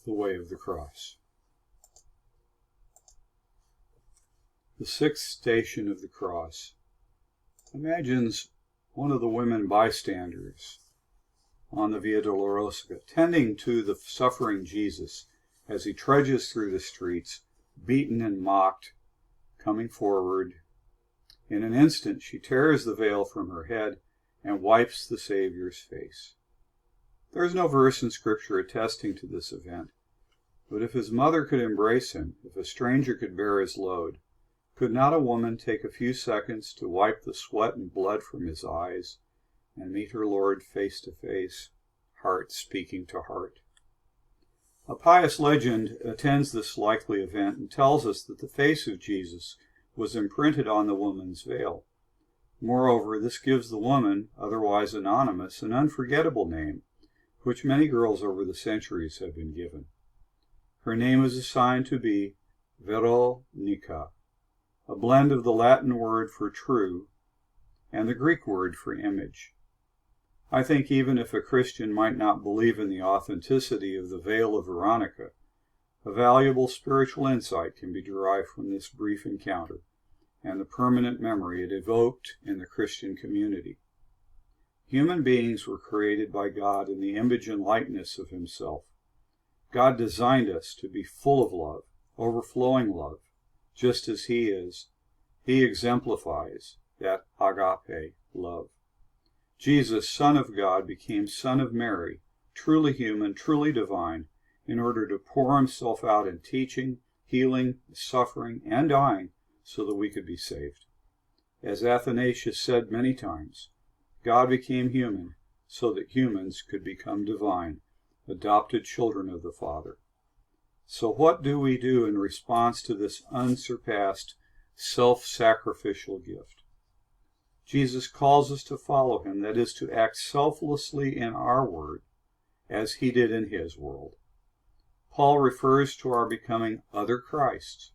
the way of the cross. The sixth station of the cross imagines one of the women bystanders on the Via Dolorosa, tending to the suffering Jesus as he trudges through the streets, beaten and mocked, coming forward. In an instant she tears the veil from her head and wipes the Savior's face. There is no verse in Scripture attesting to this event, but if his mother could embrace him, if a stranger could bear his load, could not a woman take a few seconds to wipe the sweat and blood from his eyes and meet her Lord face to face, heart speaking to heart? A pious legend attends this likely event and tells us that the face of Jesus was imprinted on the woman's veil. Moreover, this gives the woman, otherwise anonymous, an unforgettable name, which many girls over the centuries have been given. Her name is assigned to be Veronika, a blend of the Latin word for true and the Greek word for image. I think even if a Christian might not believe in the authenticity of the veil of Veronika, a valuable spiritual insight can be derived from this brief encounter and the permanent memory it evoked in the Christian community. Human beings were created by God in the image and likeness of Himself. God designed us to be full of love, overflowing love, just as He is. He exemplifies that agape love. Jesus, Son of God, became Son of Mary, truly human, truly divine, in order to pour Himself out in teaching, healing, suffering, and dying so that we could be saved. As Athanasius said many times, God became human so that humans could become divine, adopted children of the Father. So what do we do in response to this unsurpassed, self-sacrificial gift? Jesus calls us to follow Him, that is, to act selflessly in our word, as He did in His world. Paul refers to our becoming other Christs,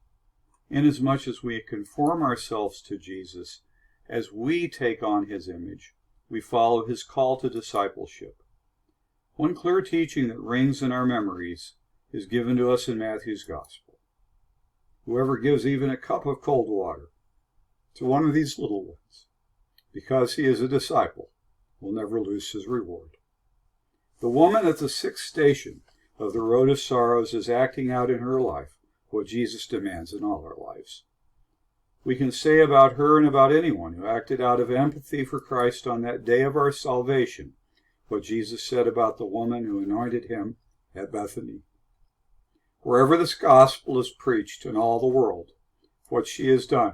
inasmuch as we conform ourselves to Jesus, as we take on His image, we follow His call to discipleship. One clear teaching that rings in our memories is given to us in Matthew's Gospel. Whoever gives even a cup of cold water to one of these little ones, because he is a disciple, will never lose his reward. The woman at the sixth station of the road of sorrows is acting out in her life what Jesus demands in all our lives. We can say about her and about anyone who acted out of empathy for Christ on that day of our salvation what Jesus said about the woman who anointed Him at Bethany. Wherever this gospel is preached in all the world, what she has done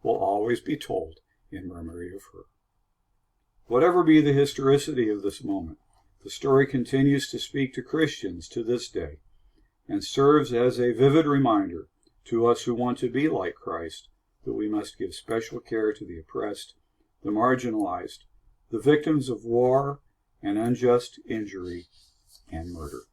will always be told in memory of her. Whatever be the historicity of this moment, the story continues to speak to Christians to this day and serves as a vivid reminder to us who want to be like Christ that we must give special care to the oppressed, the marginalized, the victims of war and unjust injury and murder.